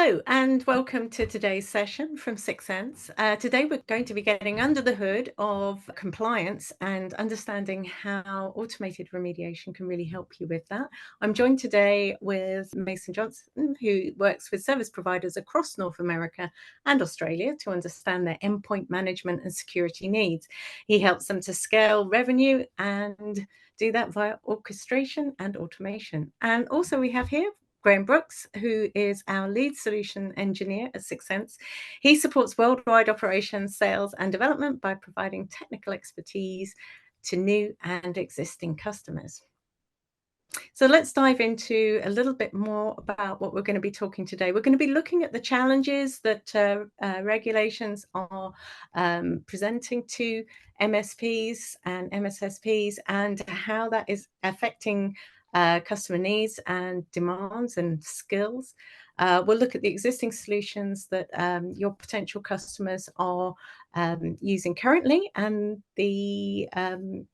Hello and welcome to today's session from Syxsense. Today we're going to be getting under the hood of compliance and understanding how automated remediation can really help you with that. I'm joined today with Mason Johnson, who works with service providers across North America and Australia to understand their endpoint management and security needs. He helps them to scale revenue and do that via orchestration and automation. And also we have here Graham Brooks, who is our lead solution engineer at Syxsense. He supports worldwide operations, sales, and development by providing technical expertise to new and existing customers. So let's dive into a little bit more about what we're going to be talking today. We're going to be looking at the challenges that regulations are presenting to MSPs and MSSPs and how that is affecting customer needs and demands and skills. We'll look at the existing solutions that your potential customers are using currently and the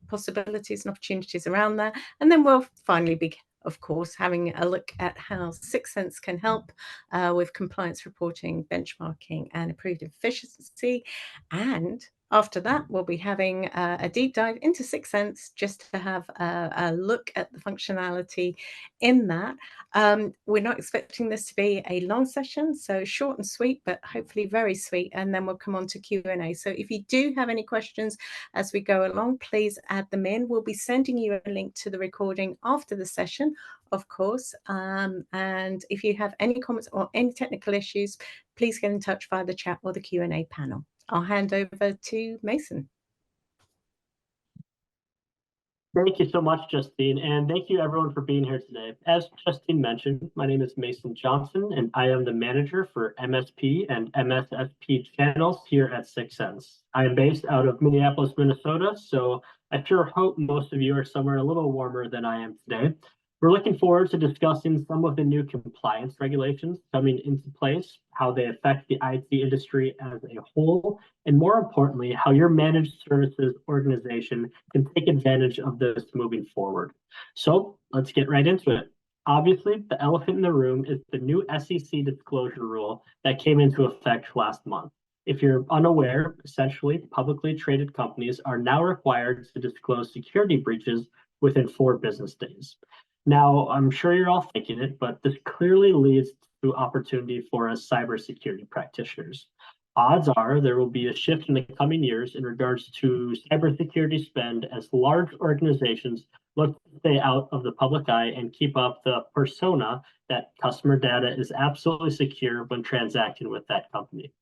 possibilities and opportunities around that. And then we'll finally be, of course, having a look at how Syxsense can help with compliance reporting, benchmarking, and improved efficiency. And after that, we'll be having a deep dive into Syxsense just to have a look at the functionality in that. We're not expecting this to be a long session, so short and sweet, but hopefully very sweet. And then we'll come on to Q&A. So if you do have any questions as we go along, please add them in. We'll be sending you a link to the recording after the session, of course. And if you have any comments or any technical issues, please get in touch via the chat or the Q&A panel. I'll hand over to Mason. Thank you so much, Justine, and thank you everyone for being here today. As Justine mentioned, my name is Mason Johnson, and I am the manager for MSP and MSSP channels here at Syxsense. I am based out of Minneapolis, Minnesota, so I sure hope most of you are somewhere a little warmer than I am today. We're looking forward to discussing some of the new compliance regulations coming into place, how they affect the IT industry as a whole, and more importantly, how your managed services organization can take advantage of this moving forward. So let's get right into it. Obviously, the elephant in the room is the new SEC disclosure rule that came into effect last month. If you're unaware, essentially, publicly traded companies are now required to disclose security breaches within 4 business days. Now, I'm sure you're all thinking it, but this clearly leads to opportunity for us cybersecurity practitioners. Odds are there will be a shift in the coming years in regards to cybersecurity spend as large organizations look to stay out of the public eye and keep up the persona that customer data is absolutely secure when transacting with that company.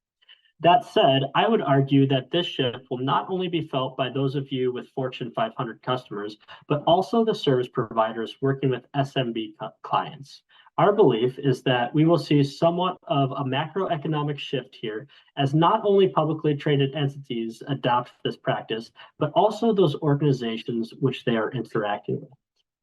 That said, I would argue that this shift will not only be felt by those of you with Fortune 500 customers, but also the service providers working with SMB clients. Our belief is that we will see somewhat of a macroeconomic shift here as not only publicly traded entities adopt this practice, but also those organizations which they are interacting with.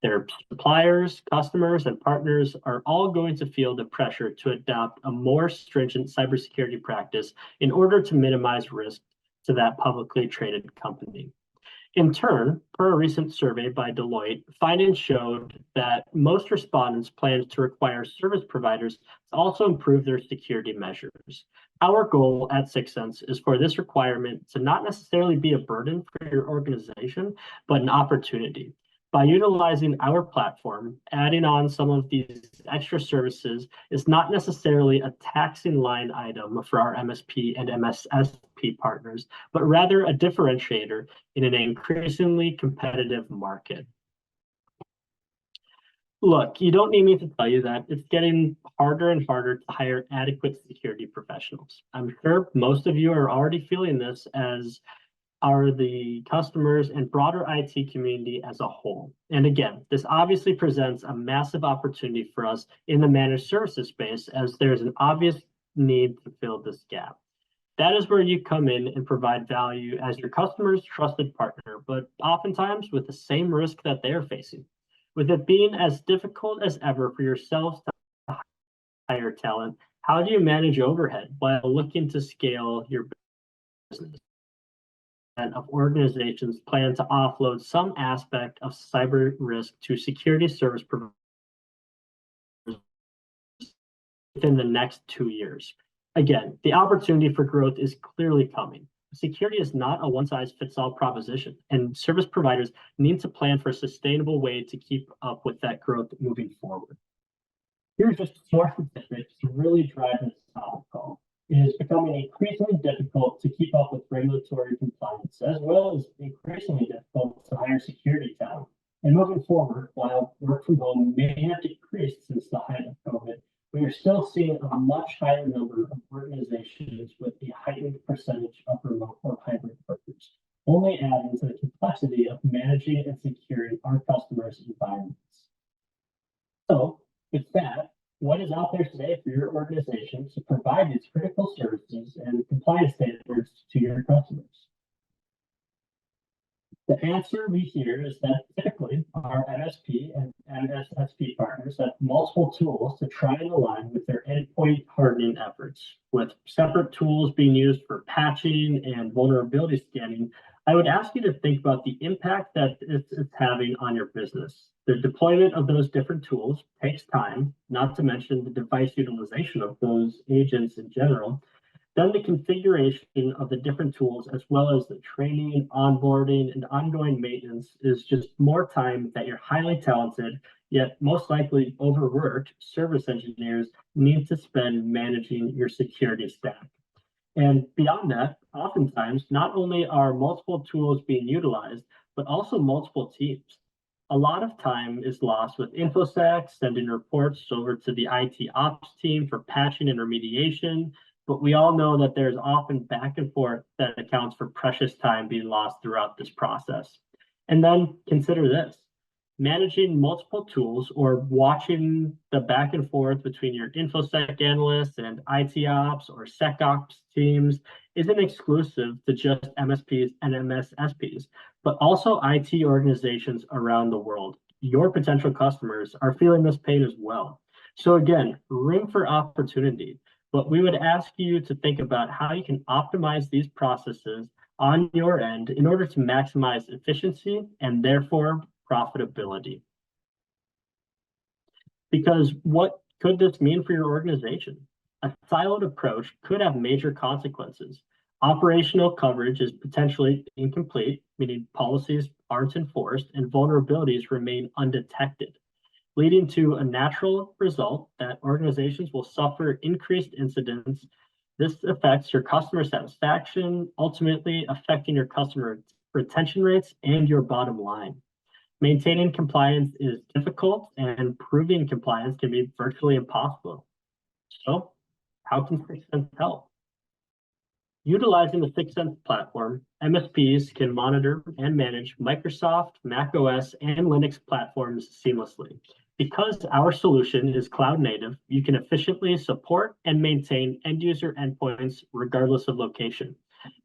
Their suppliers, customers, and partners are all going to feel the pressure to adopt a more stringent cybersecurity practice in order to minimize risk to that publicly traded company. In turn, per a recent survey by Deloitte, findings showed that most respondents plan to require service providers to also improve their security measures. Our goal at Syxsense is for this requirement to not necessarily be a burden for your organization, but an opportunity. By utilizing our platform, adding on some of these extra services is not necessarily a taxing line item for our MSP and MSSP partners, but rather a differentiator in an increasingly competitive market. Look, you don't need me to tell you that it's getting harder and harder to hire adequate security professionals. I'm sure most of you are already feeling this, as are the customers and broader IT community as a whole. And again, this obviously presents a massive opportunity for us in the managed services space, as there's an obvious need to fill this gap. That is where you come in and provide value as your customer's trusted partner, but oftentimes with the same risk that they're facing. With it being as difficult as ever for yourselves to hire talent, how do you manage overhead while looking to scale your business? Of organizations plan to offload some aspect of cyber risk to security service providers within the next 2 years. Again, the opportunity for growth is clearly coming. Security is not a one-size-fits-all proposition, and service providers need to plan for a sustainable way to keep up with that growth moving forward. Here's just some more statistics to really drive this topic call. It is becoming increasingly difficult to keep up with regulatory compliance, as well as increasingly difficult to hire security talent. And moving forward, while work from home may have decreased since the height of COVID, we are still seeing a much higher number of organizations with a heightened percentage of remote or hybrid workers, only adding to the complexity of managing and securing our customers' environments. So, with that, what is out there today for your organization to provide these critical services and compliance standards to your customers? The answer we hear is that typically our MSP and MSSP partners have multiple tools to try and align with their endpoint hardening efforts. With separate tools being used for patching and vulnerability scanning, I would ask you to think about the impact that it's having on your business. The deployment of those different tools takes time, not to mention the device utilization of those agents in general. Then the configuration of the different tools, as well as the training, onboarding, and ongoing maintenance is just more time that your highly talented, yet most likely overworked service engineers need to spend managing your security stack. And beyond that, oftentimes, not only are multiple tools being utilized, but also multiple teams. A lot of time is lost with InfoSec, sending reports over to the IT ops team for patching and remediation, but we all know that there's often back and forth that accounts for precious time being lost throughout this process. And then consider this. Managing multiple tools or watching the back and forth between your InfoSec analysts and IT ops or SecOps teams isn't exclusive to just MSPs and MSSPs, but also IT organizations around the world. Your potential customers are feeling this pain as well. So again, room for opportunity. But we would ask you to think about how you can optimize these processes on your end in order to maximize efficiency and therefore profitability. Because what could this mean for your organization? A siloed approach could have major consequences. Operational coverage is potentially incomplete, meaning policies aren't enforced and vulnerabilities remain undetected, leading to a natural result that organizations will suffer increased incidents. This affects your customer satisfaction, ultimately affecting your customer retention rates and your bottom line. Maintaining compliance is difficult, and proving compliance can be virtually impossible. So, how can Syxsense help? Utilizing the Syxsense platform, MSPs can monitor and manage Microsoft, macOS, and Linux platforms seamlessly. Because our solution is cloud native, you can efficiently support and maintain end-user endpoints regardless of location.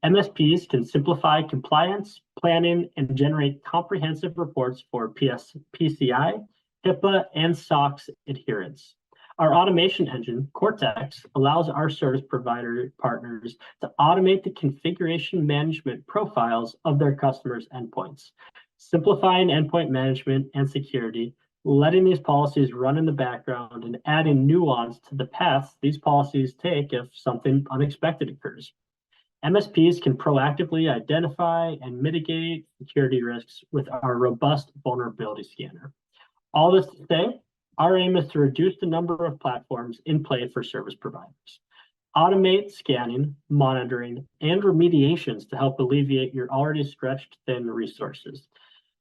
MSPs can simplify compliance, planning, and generate comprehensive reports for PCI, HIPAA, and SOX adherence. Our automation engine, Cortex, allows our service provider partners to automate the configuration management profiles of their customers' endpoints, simplifying endpoint management and security, letting these policies run in the background, and adding nuance to the paths these policies take if something unexpected occurs. MSPs can proactively identify and mitigate security risks with our robust vulnerability scanner. All this to say, our aim is to reduce the number of platforms in play for service providers, automate scanning, monitoring, and remediations to help alleviate your already stretched thin resources,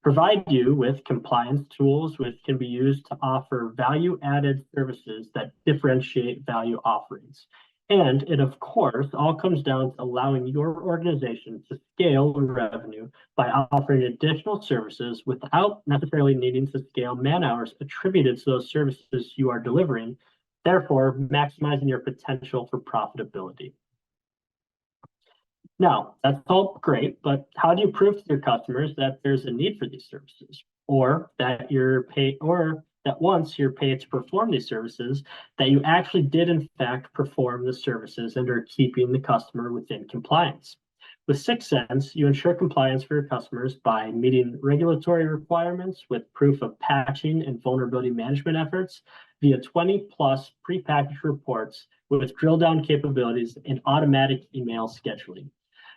provide you with compliance tools which can be used to offer value-added services that differentiate value offerings. And it, of course, all comes down to allowing your organization to scale revenue by offering additional services without necessarily needing to scale man-hours attributed to those services you are delivering, therefore maximizing your potential for profitability. Now, that's all great, but how do you prove to your customers that there's a need for these services, or that once you're paid to perform these services, that you actually did in fact perform the services and are keeping the customer within compliance? With Syxsense, you ensure compliance for your customers by meeting regulatory requirements with proof of patching and vulnerability management efforts via 20 plus prepackaged reports with drill down capabilities and automatic email scheduling.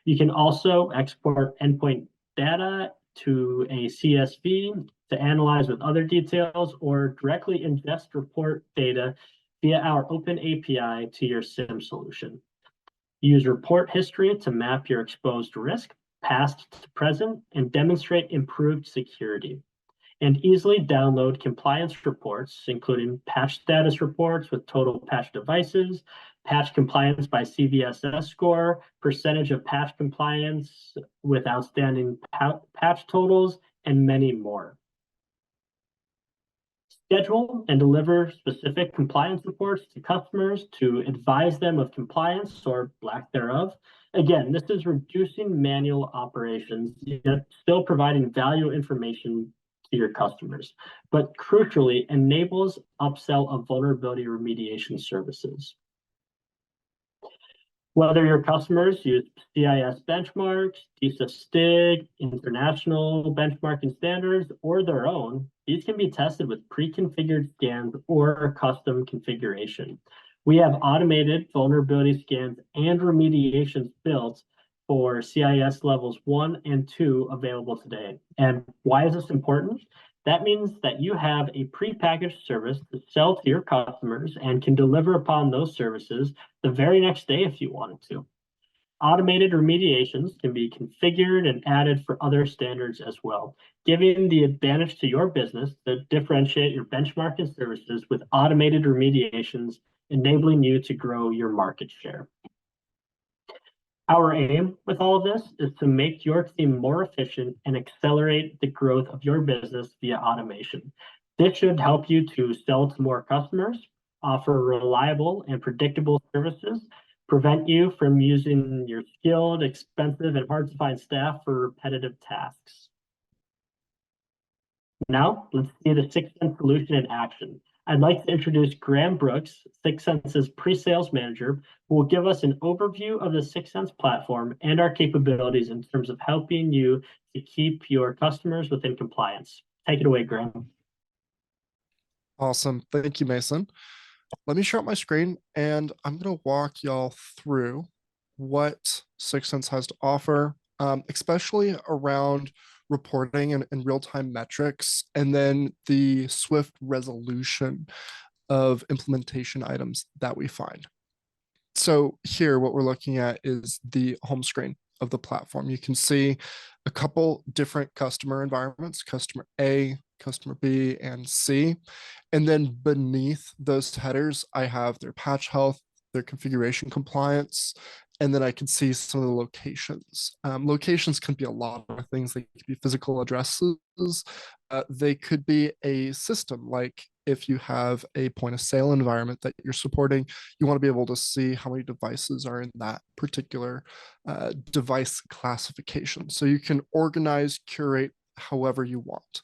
You can also export endpoint data to a CSV to analyze with other details or directly ingest report data via our open API to your SIM solution. Use report history to map your exposed risk, past to present, and demonstrate improved security. And easily download compliance reports, including patch status reports with total patch devices, patch compliance by CVSS score, percentage of patch compliance with outstanding patch totals, and many more. Schedule and deliver specific compliance reports to customers to advise them of compliance or lack thereof. Again, this is reducing manual operations, yet still providing value information to your customers, but crucially enables upsell of vulnerability remediation services. Whether your customers use CIS benchmarks, DISA STIG, international benchmarking standards, or their own, these can be tested with pre-configured scans or custom configuration. We have automated vulnerability scans and remediations built for CIS levels 1 and 2 available today. And why is this important? That means that you have a prepackaged service to sell to your customers and can deliver upon those services the very next day if you wanted to. Automated remediations can be configured and added for other standards as well, giving the advantage to your business to differentiate your benchmarking services with automated remediations, enabling you to grow your market share. Our aim with all of this is to make your team more efficient and accelerate the growth of your business via automation. This should help you to sell to more customers, offer reliable and predictable services, prevent you from using your skilled, expensive, and hard-to-find staff for repetitive tasks. Now, let's see the Syxsense solution in action. I'd like to introduce Graham Brooks, Syxsense's Pre-Sales Manager, who will give us an overview of the Syxsense platform and our capabilities in terms of helping you to keep your customers within compliance. Take it away, Graham. Awesome. Thank you, Mason. Let me share out my screen and I'm going to walk y'all through what Syxsense has to offer, especially around reporting and real-time metrics, and then the swift resolution of implementation items that we find. So here, what we're looking at is the home screen of the platform. You can see a couple different customer environments, customer A, customer B, and C. And then beneath those headers, I have their patch health, their configuration compliance, and then I can see some of the locations. Locations can be a lot of things. They could be physical addresses. They could be a system, like if you have a point of sale environment that you're supporting, you want to be able to see how many devices are in that particular device classification. So you can organize, curate however you want.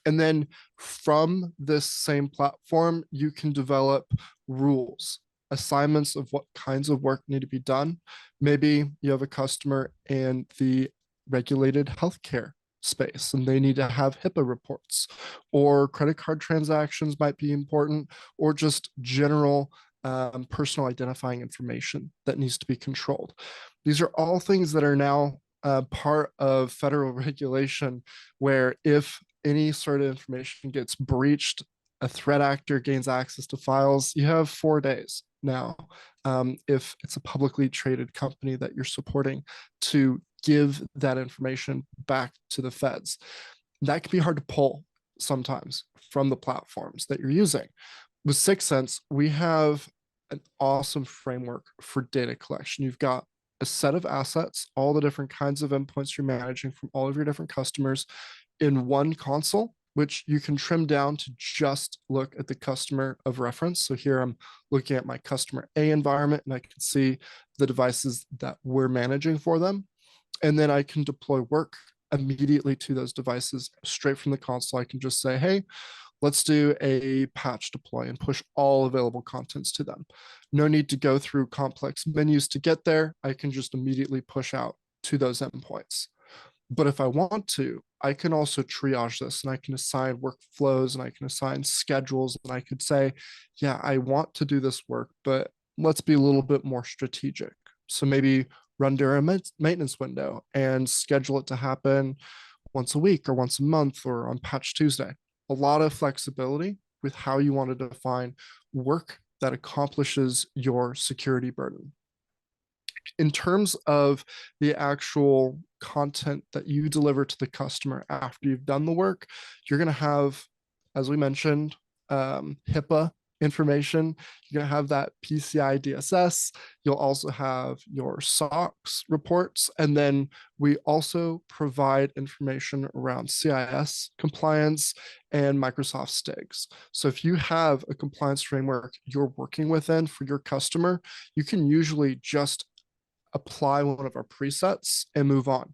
And then from this same platform, you can develop rules, assignments of what kinds of work need to be done. Maybe you have a customer in the regulated healthcare space and they need to have HIPAA reports, or credit card transactions might be important, or just general personal identifying information that needs to be controlled. These are all things that are now part of federal regulation, where if any sort of information gets breached, a threat actor gains access to files, you have 4 days now, if it's a publicly traded company that you're supporting, to give that information back to the feds. That can be hard to pull sometimes from the platforms that you're using. With Syxsense, we have an awesome framework for data collection. You've got a set of assets, all the different kinds of endpoints you're managing from all of your different customers in one console, which you can trim down to just look at the customer of reference. So here I'm looking at my customer A environment and I can see the devices that we're managing for them. And then I can deploy work immediately to those devices straight from the console. I can just say, hey, let's do a patch deploy and push all available contents to them. No need to go through complex menus to get there. I can just immediately push out to those endpoints. But if I want to, I can also triage this, and I can assign workflows, and I can assign schedules, and I could say, yeah, I want to do this work, but let's be a little bit more strategic. So maybe run during a maintenance window and schedule it to happen once a week or once a month or on Patch Tuesday. A lot of flexibility with how you want to define work that accomplishes your security burden. In terms of the actual content that you deliver to the customer after you've done the work, you're going to have, as we mentioned, HIPAA information. You're going to have that PCI DSS. You'll also have your SOX reports. And then we also provide information around CIS compliance and Microsoft STIGs. So if you have a compliance framework you're working within for your customer, you can usually just apply one of our presets and move on.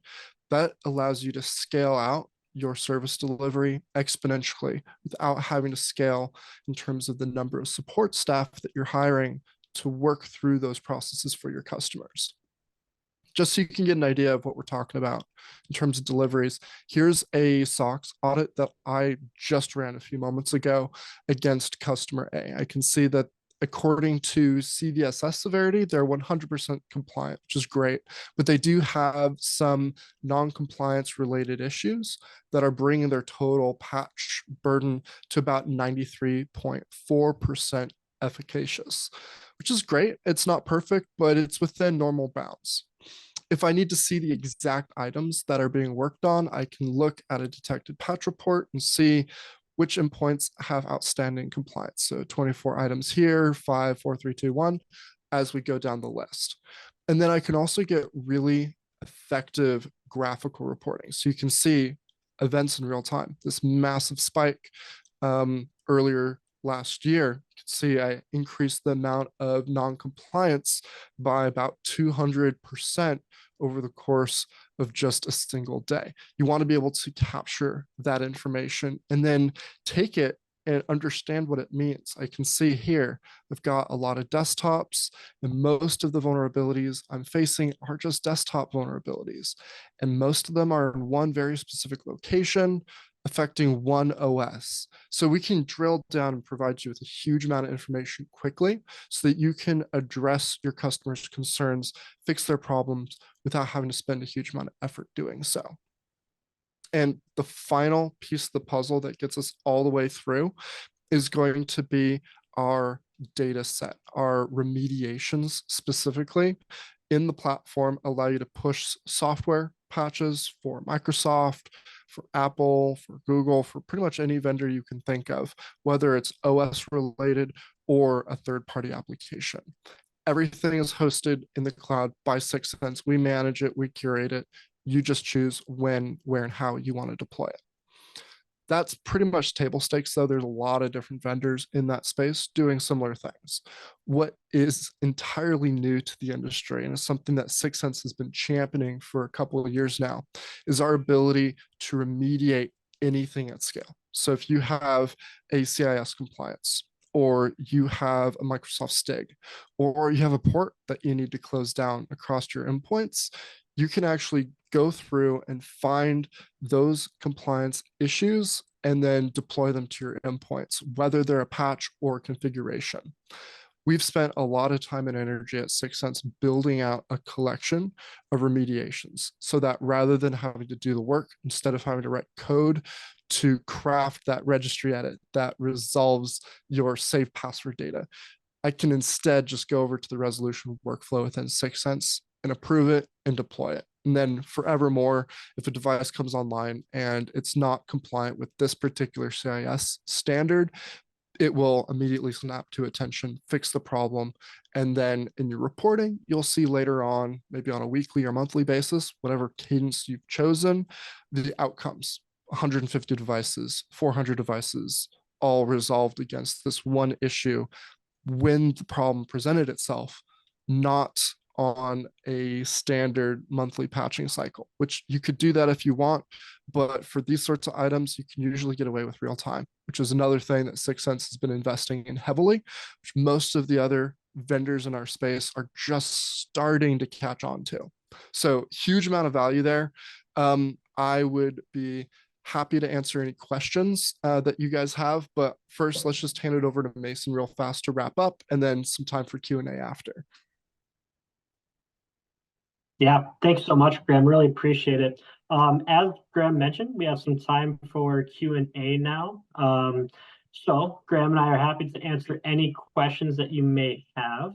That allows you to scale out your service delivery exponentially without having to scale in terms of the number of support staff that you're hiring to work through those processes for your customers. Just so you can get an idea of what we're talking about in terms of deliveries, here's a SOX audit that I just ran a few moments ago against customer A. I can see that according to CVSS severity, they're 100% compliant, which is great, but they do have some non-compliance related issues that are bringing their total patch burden to about 93.4% efficacious, which is great. It's not perfect, but it's within normal bounds. If I need to see the exact items that are being worked on, I can look at a detected patch report and see which endpoints have outstanding compliance. So 24 items here, 5, 4, 3, 2, 1, as we go down the list. And then I can also get really effective graphical reporting. So you can see events in real time. This massive spike earlier last year, you can see I increased the amount of non-compliance by about 200% over the course of just a single day. You want to be able to capture that information and then take it and understand what it means. I can see here, I've got a lot of desktops, and most of the vulnerabilities I'm facing are just desktop vulnerabilities. And most of them are in one very specific location, affecting one OS. So we can drill down and provide you with a huge amount of information quickly so that you can address your customers' concerns, fix their problems without having to spend a huge amount of effort doing so. And the final piece of the puzzle that gets us all the way through is going to be our data set. Our remediations specifically in the platform allow you to push software patches for Microsoft, for Apple, for Google, for pretty much any vendor you can think of, whether it's OS related or a third-party application. Everything is hosted in the cloud by Syxsense. We manage it, we curate it. You just choose when, where, and how you want to deploy it. That's pretty much table stakes, though. There's a lot of different vendors in that space doing similar things. What is entirely new to the industry, and is something that Syxsense has been championing for a couple of years now, is our ability to remediate anything at scale. So if you have a CIS compliance, or you have a Microsoft STIG, or you have a port that you need to close down across your endpoints, you can actually go through and find those compliance issues and then deploy them to your endpoints, whether they're a patch or configuration. We've spent a lot of time and energy at Syxsense building out a collection of remediations so that rather than having to do the work, instead of having to write code to craft that registry edit that resolves your safe password data, I can instead just go over to the resolution workflow within Syxsense and approve it and deploy it. And then forevermore, if a device comes online and it's not compliant with this particular CIS standard, it will immediately snap to attention, fix the problem. And then in your reporting, you'll see later on, maybe on a weekly or monthly basis, whatever cadence you've chosen, the outcomes, 150 devices, 400 devices, all resolved against this one issue when the problem presented itself, not on a standard monthly patching cycle, which you could do that if you want. But for these sorts of items, you can usually get away with real time, which is another thing that Syxsense has been investing in heavily, which most of the other vendors in our space are just starting to catch on to. So huge amount of value there. I would be happy to answer any questions that you guys have, but first let's just hand it over to Mason real fast to wrap up, and then some time for Q&A after. Yeah, thanks so much, Graham. Really appreciate it. As Graham mentioned, we have some time for Q&A now. So Graham and I are happy to answer any questions that you may have.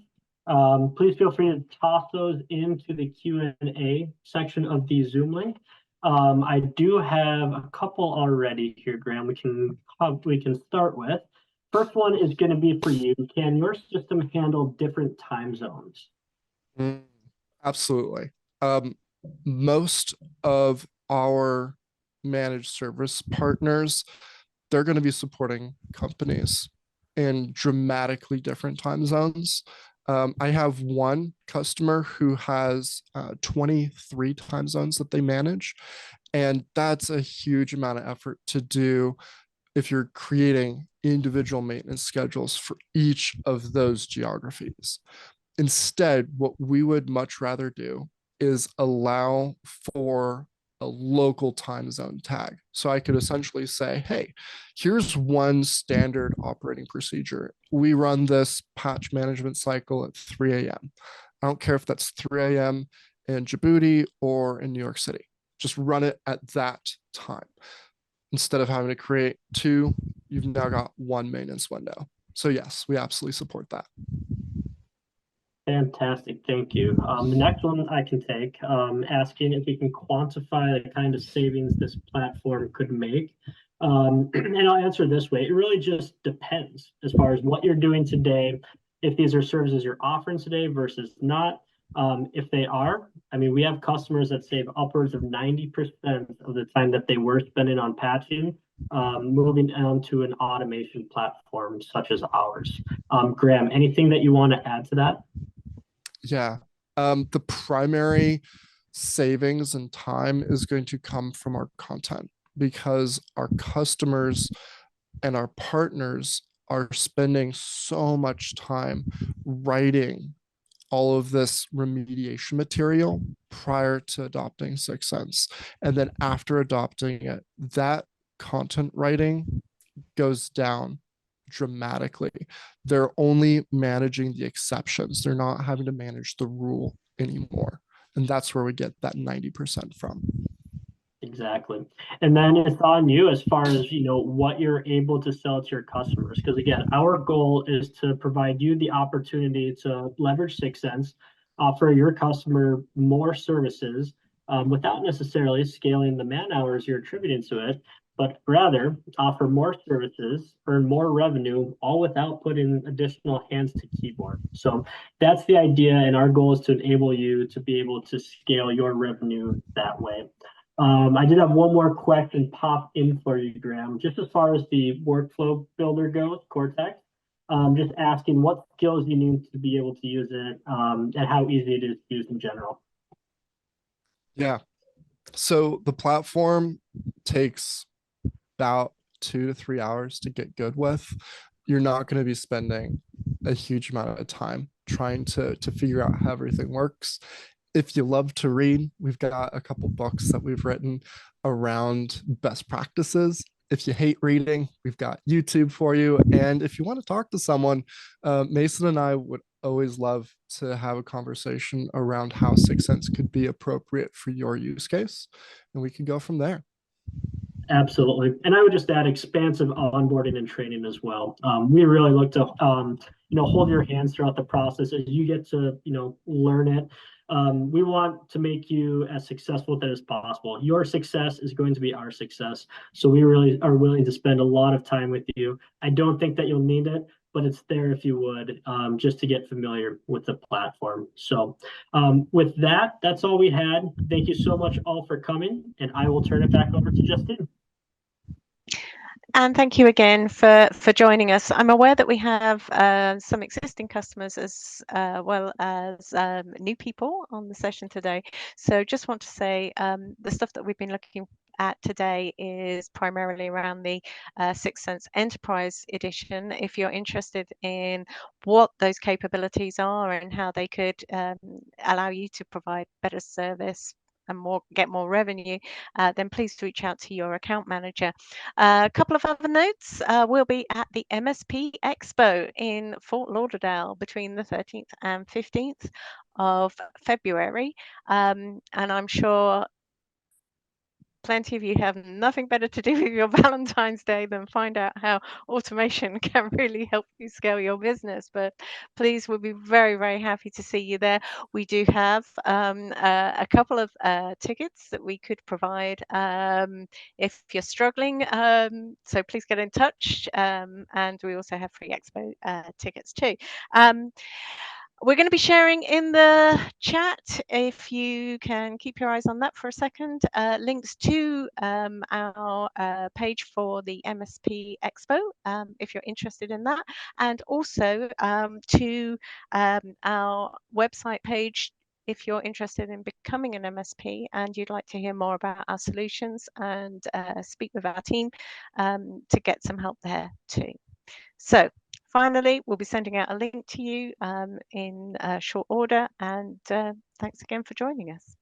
Please feel free to toss those into the Q&A section of the Zoom link. I do have a couple already here, Graham. We can start with. First one is going to be for you. Can your system handle different time zones? Absolutely. Most of our managed service partners, they're going to be supporting companies in dramatically different time zones. I have one customer who has 23 time zones that they manage, and that's a huge amount of effort to do if you're creating individual maintenance schedules for each of those geographies. Instead, what we would much rather do is allow for a local time zone tag. So I could essentially say, hey, here's one standard operating procedure. We run this patch management cycle at 3 a.m. I don't care if that's 3 a.m. in Djibouti or in New York City. Just run it at that time. Instead of having to create two, you've now got one maintenance window. So yes, we absolutely support that. Fantastic, thank you. The next one I can take, asking if we can quantify the kind of savings this platform could make. And I'll answer this way. It really just depends as far as what you're doing today, if these are services you're offering today versus not. If they are, I mean, we have customers that save upwards of 90% of the time that they were spending on patching, moving on to an automation platform such as ours. Graham, anything that you want to add to that? Yeah. The primary savings and time is going to come from our content, because our customers and our partners are spending so much time writing all of this remediation material prior to adopting Syxsense. And then after adopting it, that content writing goes down dramatically. They're only managing the exceptions. They're not having to manage the rule anymore. And that's where we get that 90% from. Exactly. And then it's on you as far as, what you're able to sell to your customers. Because again, our goal is to provide you the opportunity to leverage Syxsense, offer your customer more services without necessarily scaling the man hours you're attributing to it, but rather offer more services, earn more revenue, all without putting additional hands to keyboard. So that's the idea. And our goal is to enable you to be able to scale your revenue that way. I did have one more question pop in for you, Graham, just as far as the workflow builder goes, Cortex. Just asking what skills you need to be able to use it and how easy it is to use in general. Yeah. So the platform takes about 2 to 3 hours to get good with. You're not going to be spending a huge amount of time trying to figure out how everything works. If you love to read, we've got a couple books that we've written around best practices. If you hate reading, we've got YouTube for you. And if you want to talk to someone, Mason and I would always love to have a conversation around how Syxsense could be appropriate for your use case. And we can go from there. Absolutely. And I would just add expansive onboarding and training as well. We really look to, hold your hands throughout the process as you get to, learn it. We want to make you as successful as possible. Your success is going to be our success. So we really are willing to spend a lot of time with you. I don't think that you'll need it, but it's there if you would, just to get familiar with the platform. So with that, that's all we had. Thank you so much all for coming, and I will turn it back over to Justine. And thank you again for joining us. I'm aware that we have some existing customers as well as new people on the session today. So just want to say the stuff that we've been looking at today is primarily around the Syxsense Enterprise Edition. If you're interested in what those capabilities are and how they could allow you to provide better service and get more revenue, then please reach out to your account manager. A couple of other notes. We'll be at the MSP Expo in Fort Lauderdale between the 13th and 15th of February, and I'm sure plenty of you have nothing better to do with your Valentine's Day than find out how automation can really help you scale your business. But please, we'll be very, very happy to see you there. We do have a couple of tickets that we could provide if you're struggling. So please get in touch. And we also have free expo tickets too. We're going to be sharing in the chat, if you can keep your eyes on that for a second, links to our page for the MSP Expo, if you're interested in that, and also to our website page if you're interested in becoming an MSP and you'd like to hear more about our solutions and speak with our team to get some help there too. So finally, we'll be sending out a link to you in short order, and thanks again for joining us.